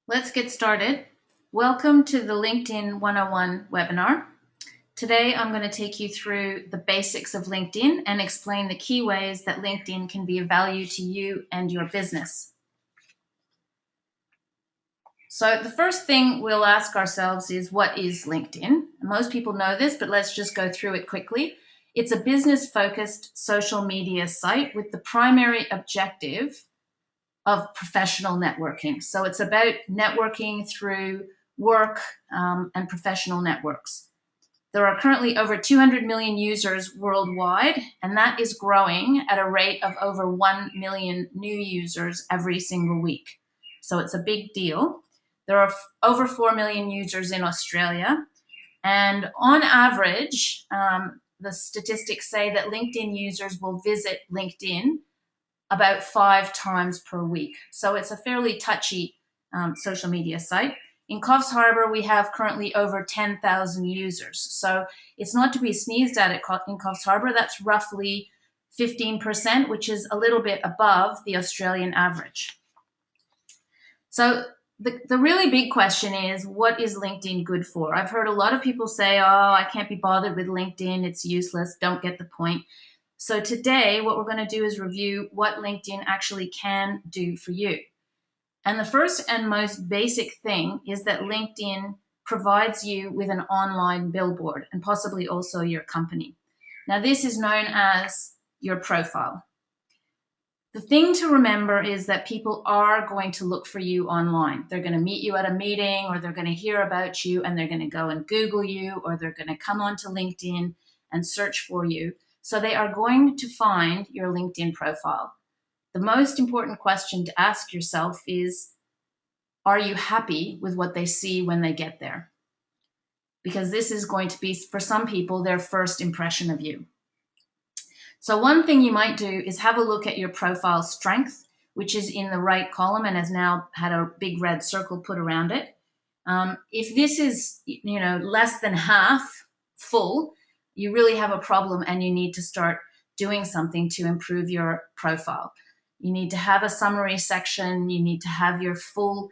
Let's get started. Welcome to the LinkedIn 101 webinar. Today, I'm going to take you through the basics of LinkedIn and explain the key ways that LinkedIn can be of value to you and your business. So the first thing we'll ask ourselves is, what is LinkedIn? Most people know this, but let's just go through it quickly. It's a business-focused social media site with the primary objective of professional networking. So it's about networking through work and professional networks. There are currently over 200 million users worldwide, and that is growing at a rate of over 1 million new users every single week. So it's a big deal. There are over 4 million users in Australia, and on average, the statistics say that LinkedIn users will visit LinkedIn about 5 times per week. So it's a fairly touchy social media site. In Coffs Harbour, we have currently over 10,000 users. So it's not to be sneezed at in Coffs Harbour. That's roughly 15%, which is a little bit above the Australian average. So the really big question is, what is LinkedIn good for? I've heard a lot of people say, oh, I can't be bothered with LinkedIn. It's useless. Don't get the point. So today, what we're going to do is review what LinkedIn actually can do for you. And the first and most basic thing is that LinkedIn provides you with an online billboard, and possibly also your company. Now, this is known as your profile. The thing to remember is that people are going to look for you online. They're going to meet you at a meeting, or they're going to hear about you, and they're going to go and Google you, or they're going to come onto LinkedIn and search for you. So they are going to find your LinkedIn profile. The most important question to ask yourself is, are you happy with what they see when they get there? Because this is going to be, for some people, their first impression of you. So one thing you might do is have a look at your profile strength, which is in the right column and has now had a big red circle put around it. If this is, less than half full, you really have a problem and you need to start doing something to improve your profile. You need to have a summary section. You need to have your full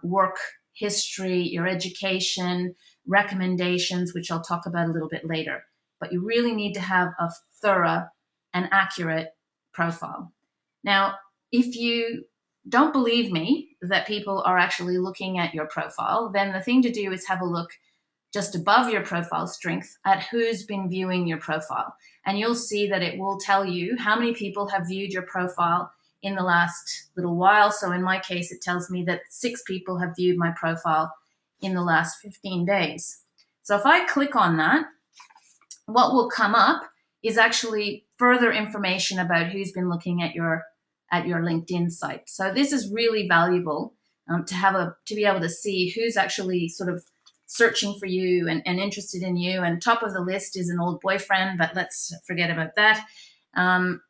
work history, your education, recommendations, which I'll talk about a little bit later. But you really need to have a thorough and accurate profile. Now, if you don't believe me that people are actually looking at your profile, then the thing to do is have a look just above your profile strength at who's been viewing your profile. And you'll see that it will tell you how many people have viewed your profile in the last little while. So in my case, it tells me that 6 people have viewed my profile in the last 15 days. So if I click on that, what will come up is actually further information about who's been looking at your LinkedIn site. So this is really valuable to be able to see who's actually sort of searching for you and interested in you. And top of the list is an old boyfriend, but let's forget about that.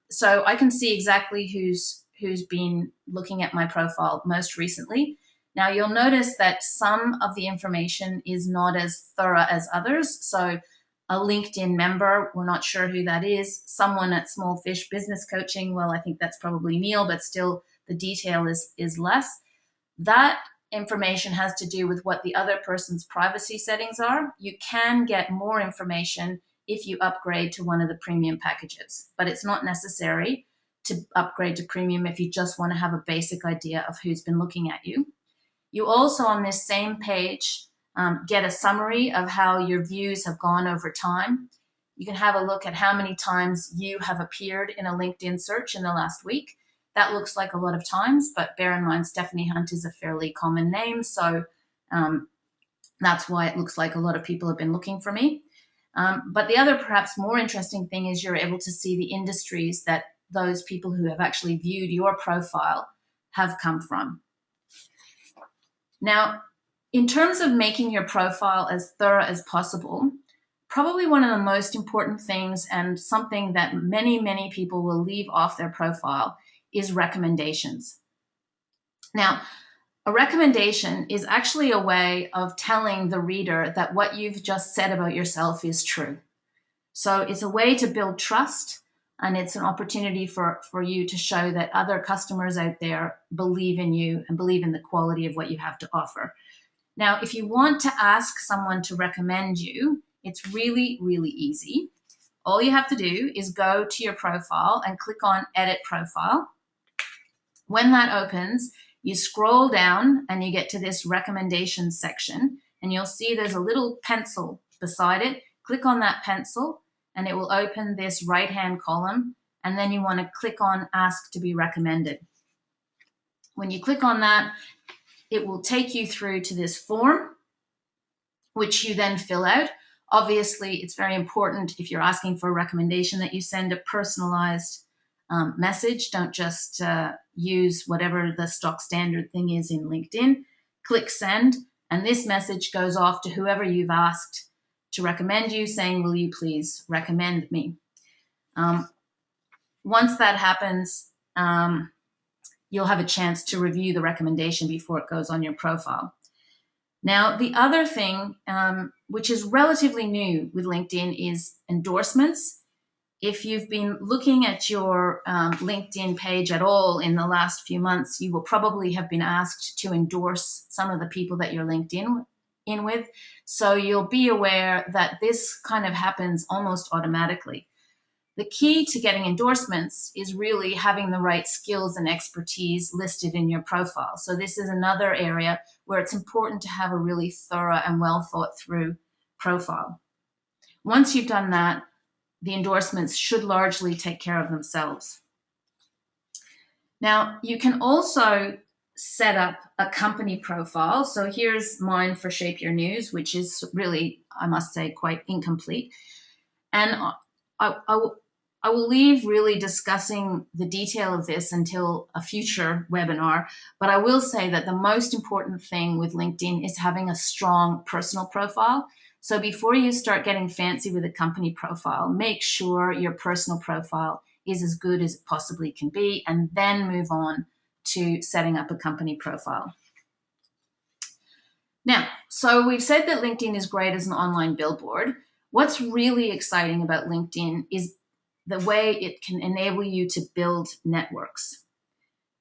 So I can see exactly who's been looking at my profile most recently. Now you'll notice that some of the information is not as thorough as others. So a LinkedIn member, we're not sure who that is. Someone at Small Fish Business Coaching, well, I think that's probably Neil, but still the detail is less. That information has to do with what the other person's privacy settings are. You can get more information if you upgrade to one of the premium packages, but it's not necessary to upgrade to premium if you just want to have a basic idea of who's been looking at you. You also, on this same page, get a summary of how your views have gone over time. You can have a look at how many times you have appeared in a LinkedIn search in the last week. That looks like a lot of times, but bear in mind, Stephanie Hunt is a fairly common name, so that's why it looks like a lot of people have been looking for me. But the other perhaps more interesting thing is you're able to see the industries that those people who have actually viewed your profile have come from. Now, in terms of making your profile as thorough as possible, probably one of the most important things, and something that many, many people will leave off their profile, is recommendations. Now, a recommendation is actually a way of telling the reader that what you've just said about yourself is true. So it's a way to build trust And it's an opportunity for you to show that other customers out there believe in you and believe in the quality of what you have to offer. Now, if you want to ask someone to recommend you, it's really, really easy. All you have to do is go to your profile and click on Edit Profile. When that opens, you scroll down and you get to this recommendations section, and you'll see there's a little pencil beside it. Click on that pencil and it will open this right-hand column, and then you want to click on Ask to be Recommended. When you click on that, it will take you through to this form, which you then fill out. Obviously, it's very important if you're asking for a recommendation that you send a personalized message. Don't just use whatever the stock standard thing is in LinkedIn. Click send, and this message goes off to whoever you've asked to recommend you, saying, will you please recommend me? Once that happens, you'll have a chance to review the recommendation before it goes on your profile. Now, the other thing, which is relatively new with LinkedIn, is endorsements. If you've been looking at your LinkedIn page at all in the last few months, you will probably have been asked to endorse some of the people that you're linked in with. So you'll be aware that this kind of happens almost automatically. The key to getting endorsements is really having the right skills and expertise listed in your profile. So this is another area where it's important to have a really thorough and well thought through profile. Once you've done that, the endorsements should largely take care of themselves. Now, you can also set up a company profile. So here's mine for Shape Your News, which is really, I must say, quite incomplete. And I will leave really discussing the detail of this until a future webinar, but I will say that the most important thing with LinkedIn is having a strong personal profile. So before you start getting fancy with a company profile, make sure your personal profile is as good as it possibly can be, and then move on to setting up a company profile. Now, so we've said that LinkedIn is great as an online billboard. What's really exciting about LinkedIn is the way it can enable you to build networks.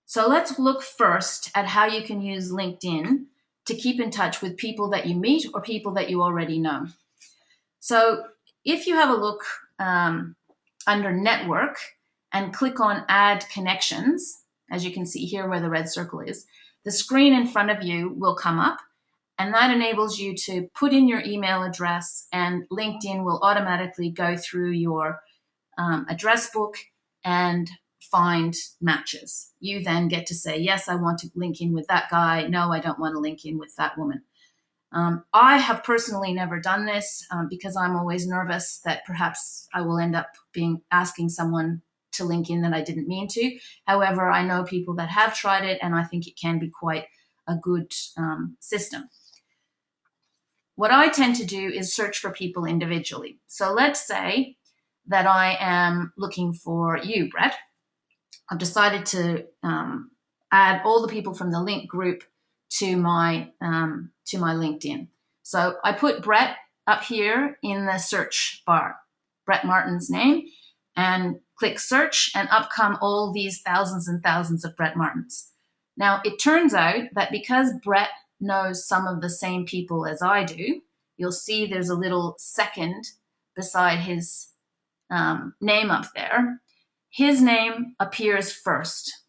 So let's look first at how you can use LinkedIn to keep in touch with people that you meet or people that you already know. So if you have a look under Network and click on Add Connections, as you can see here where the red circle is, the screen in front of you will come up, and that enables you to put in your email address, and LinkedIn will automatically go through your address book and find matches. You then get to say, yes, I want to link in with that guy. No, I don't want to link in with that woman. I have personally never done this because I'm always nervous that perhaps I will end up asking someone to link in that I didn't mean to. However, I know people that have tried it, and I think it can be quite a good system. What I tend to do is search for people individually. So let's say that I am looking for you, Brett. I've decided to add all the people from the link group to my LinkedIn. So I put Brett up here in the search bar, Brett Martin's name, and click search, and up come all these thousands and thousands of Brett Martins. Now, it turns out that because Brett knows some of the same people as I do, you'll see there's a little second beside his name up there. His name appears first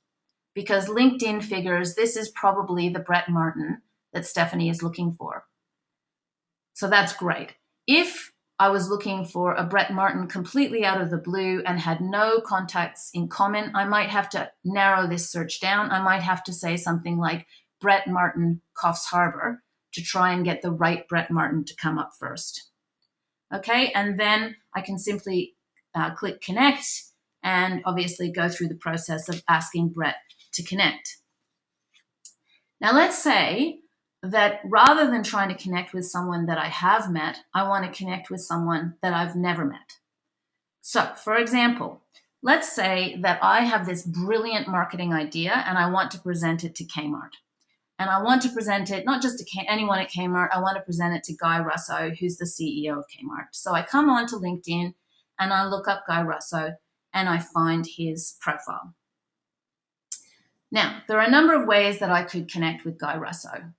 because LinkedIn figures this is probably the Brett Martin that Stephanie is looking for. So that's great. If I was looking for a Brett Martin completely out of the blue and had no contacts in common, I might have to narrow this search down. I might have to say something like Brett Martin, Coffs Harbour, to try and get the right Brett Martin to come up first. Okay, and then I can simply click connect and obviously go through the process of asking Brett to connect. Now let's say that rather than trying to connect with someone that I have met, I want to connect with someone that I've never met. So for example, let's say that I have this brilliant marketing idea and I want to present it to Kmart. And I want to present it not just to anyone at Kmart, I want to present it to Guy Russo, who's the CEO of Kmart. So I come onto LinkedIn and I look up Guy Russo, and I find his profile. Now, there are a number of ways that I could connect with Guy Russo.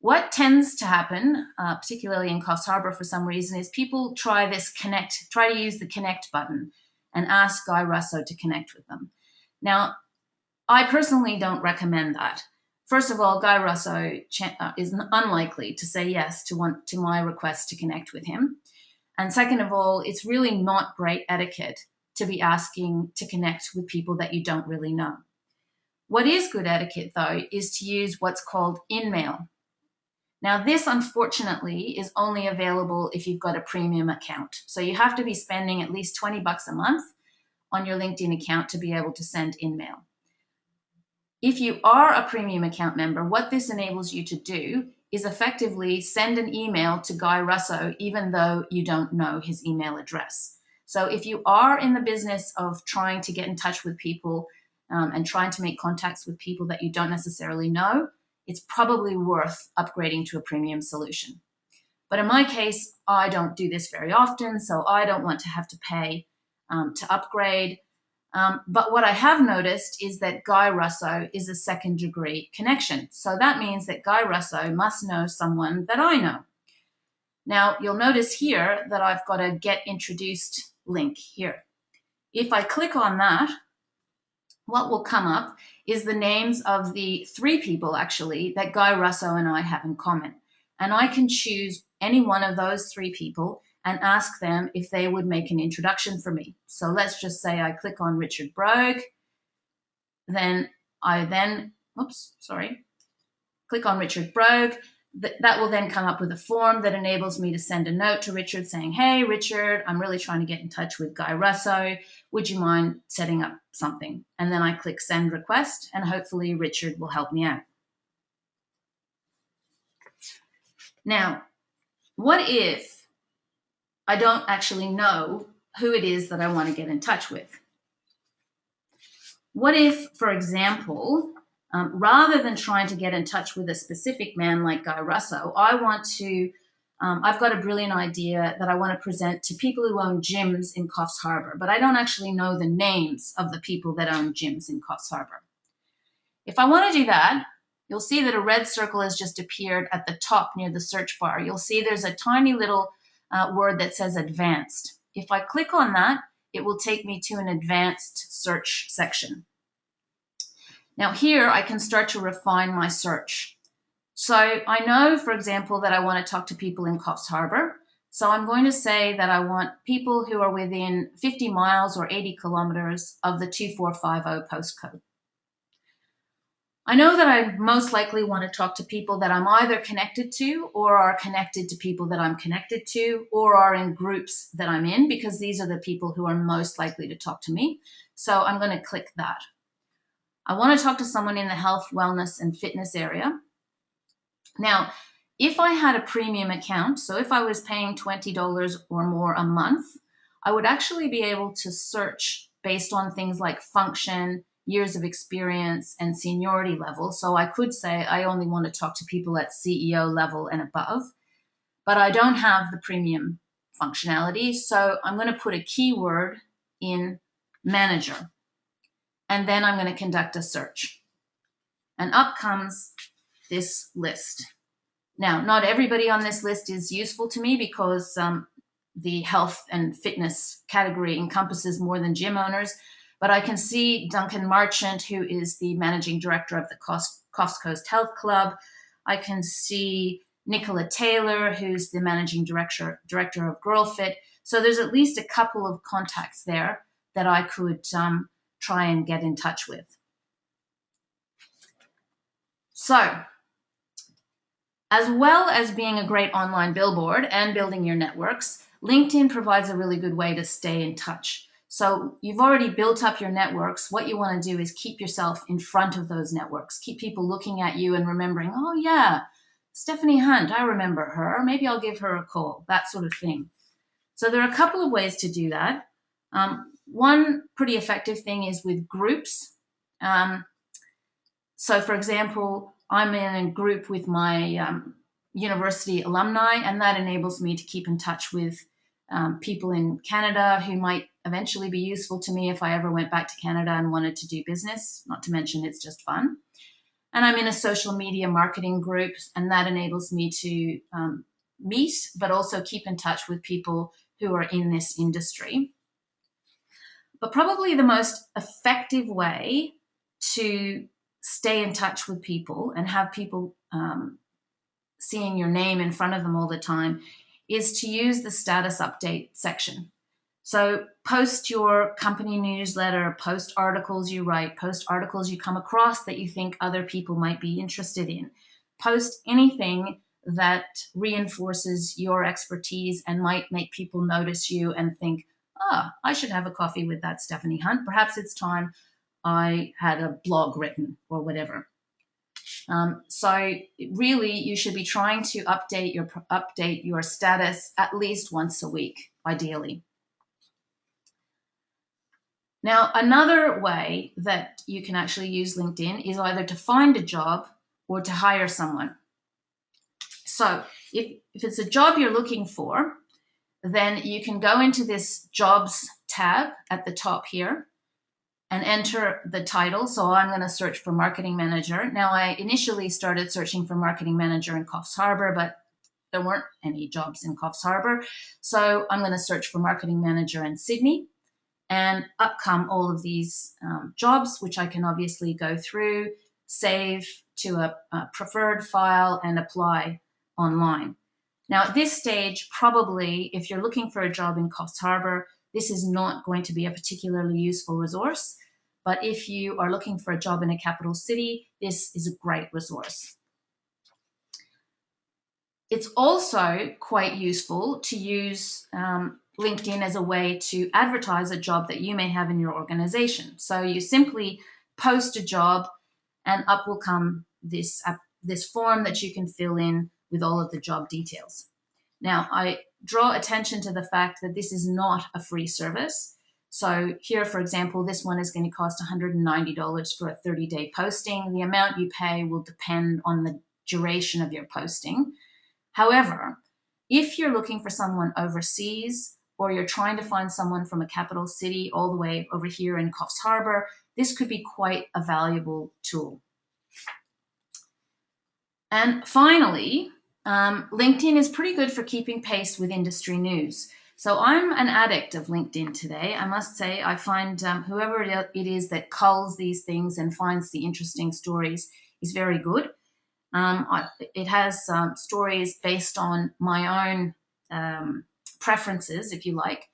What tends to happen, particularly in Coffs Harbour for some reason, is people try to use the connect button and ask Guy Russo to connect with them. Now, I personally don't recommend that. First of all, Guy Russo is unlikely to say yes to my request to connect with him. And second of all, it's really not great etiquette to be asking to connect with people that you don't really know. What is good etiquette, though, is to use what's called InMail. Now, this, unfortunately, is only available if you've got a premium account. So you have to be spending at least $20 a month on your LinkedIn account to be able to send InMail. If you are a premium account member, what this enables you to do is effectively send an email to Guy Russo, even though you don't know his email address. So if you are in the business of trying to get in touch with people and trying to make contacts with people that you don't necessarily know, it's probably worth upgrading to a premium solution. But in my case, I don't do this very often, so I don't want to have to pay to upgrade. But what I have noticed is that Guy Russo is a second-degree connection. So that means that Guy Russo must know someone that I know. Now, you'll notice here that I've got a Get Introduced link here. If I click on that, what will come up is the names of the 3 people, actually, that Guy Russo and I have in common. And I can choose any one of those 3 people and ask them if they would make an introduction for me. So let's just say I click on Richard Brogue, click on Richard Brogue. That will then come up with a form that enables me to send a note to Richard saying, hey, Richard, I'm really trying to get in touch with Guy Russo. Would you mind setting up something? And then I click send request, and hopefully Richard will help me out. Now, what if I don't actually know who it is that I want to get in touch with? What if, for example, rather than trying to get in touch with a specific man like Guy Russo, I've got a brilliant idea that I want to present to people who own gyms in Coffs Harbour, but I don't actually know the names of the people that own gyms in Coffs Harbour. If I want to do that, you'll see that a red circle has just appeared at the top near the search bar. You'll see there's a tiny little word that says advanced. If I click on that, it will take me to an advanced search section. Now here I can start to refine my search. So I know, for example, that I want to talk to people in Coffs Harbour. So I'm going to say that I want people who are within 50 miles or 80 kilometers of the 2450 postcode. I know that I most likely want to talk to people that I'm either connected to or are connected to people that I'm connected to or are in groups that I'm in, because these are the people who are most likely to talk to me. So I'm going to click that. I want to talk to someone in the health, wellness, and fitness area. Now, if I had a premium account, so if I was paying $20 or more a month, I would actually be able to search based on things like function, years of experience, and seniority level. So I could say I only want to talk to people at CEO level and above, but I don't have the premium functionality. So I'm going to put a keyword in manager, and then I'm going to conduct a search. And up comes this list. Now, not everybody on this list is useful to me because the health and fitness category encompasses more than gym owners, but I can see Duncan Marchant, who is the managing director of the Coffs Coast Health Club. I can see Nicola Taylor, who's the managing director of GirlFit. So there's at least a couple of contacts there that I could try and get in touch with. So, as well as being a great online billboard and building your networks, LinkedIn provides a really good way to stay in touch. So you've already built up your networks. What you want to do is keep yourself in front of those networks. Keep people looking at you and remembering, oh yeah, Stephanie Hunt, I remember her. Maybe I'll give her a call, that sort of thing. So there are a couple of ways to do that. One pretty effective thing is with groups. So for example, I'm in a group with my university alumni, and that enables me to keep in touch with people in Canada who might eventually be useful to me if I ever went back to Canada and wanted to do business, not to mention it's just fun. And I'm in a social media marketing group, and that enables me to meet, but also keep in touch with people who are in this industry. But probably the most effective way to stay in touch with people and have people seeing your name in front of them all the time is to use the status update section. So post your company newsletter, post articles you write, post articles you come across that you think other people might be interested in. Post anything that reinforces your expertise and might make people notice you and think, I should have a coffee with that Stephanie Hunt. Perhaps it's time I had a blog written or whatever. So really, you should be trying to update your status at least once a week, ideally. Now, another way that you can actually use LinkedIn is either to find a job or to hire someone. So if it's a job you're looking for, then you can go into this jobs tab at the top here and enter the title. So I'm going to search for marketing manager. Now, I initially started searching for marketing manager in Coffs Harbour, but there weren't any jobs in Coffs Harbour. So I'm going to search for marketing manager in Sydney, and up come all of these jobs, which I can obviously go through, save to a preferred file, and apply online. Now, at this stage, probably if you're looking for a job in Coffs Harbour, this is not going to be a particularly useful resource. But if you are looking for a job in a capital city, this is a great resource. It's also quite useful to use LinkedIn as a way to advertise a job that you may have in your organization. So you simply post a job, and up will come this form that you can fill in with all of the job details. Now, I draw attention to the fact that this is not a free service. So here, for example, this one is going to cost $190 for a 30-day posting. The amount you pay will depend on the duration of your posting. However, if you're looking for someone overseas, or you're trying to find someone from a capital city all the way over here in Coffs Harbour, this could be quite a valuable tool. And finally, LinkedIn is pretty good for keeping pace with industry news. So I'm an addict of LinkedIn today. I must say, I find whoever it is that culls these things and finds the interesting stories is very good. It has stories based on my own preferences, if you like.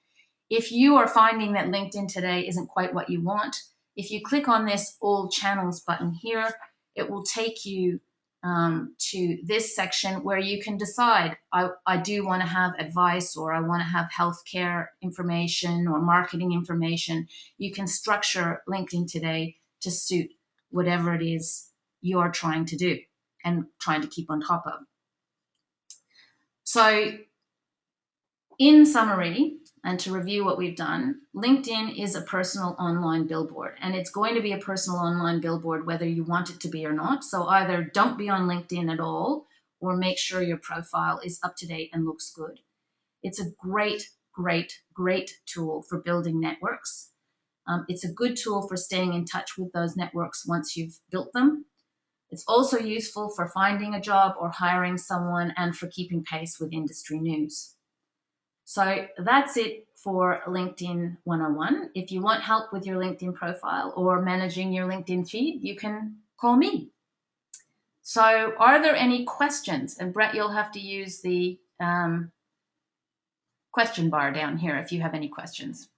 If you are finding that LinkedIn today isn't quite what you want, if you click on this All Channels button here, it will take you to this section where you can decide, I do want to have advice, or I want to have healthcare information or marketing information. You can structure LinkedIn today to suit whatever it is you're trying to do and trying to keep on top of. So in summary, and to review what we've done, LinkedIn is a personal online billboard, and it's going to be a personal online billboard whether you want it to be or not. So either don't be on LinkedIn at all, or make sure your profile is up to date and looks good. It's a great, great, great tool for building networks. It's a good tool for staying in touch with those networks once you've built them. It's also useful for finding a job or hiring someone, and for keeping pace with industry news. So that's it for LinkedIn 101. If you want help with your LinkedIn profile or managing your LinkedIn feed, you can call me. So are there any questions? And Brett, you'll have to use the question bar down here if you have any questions.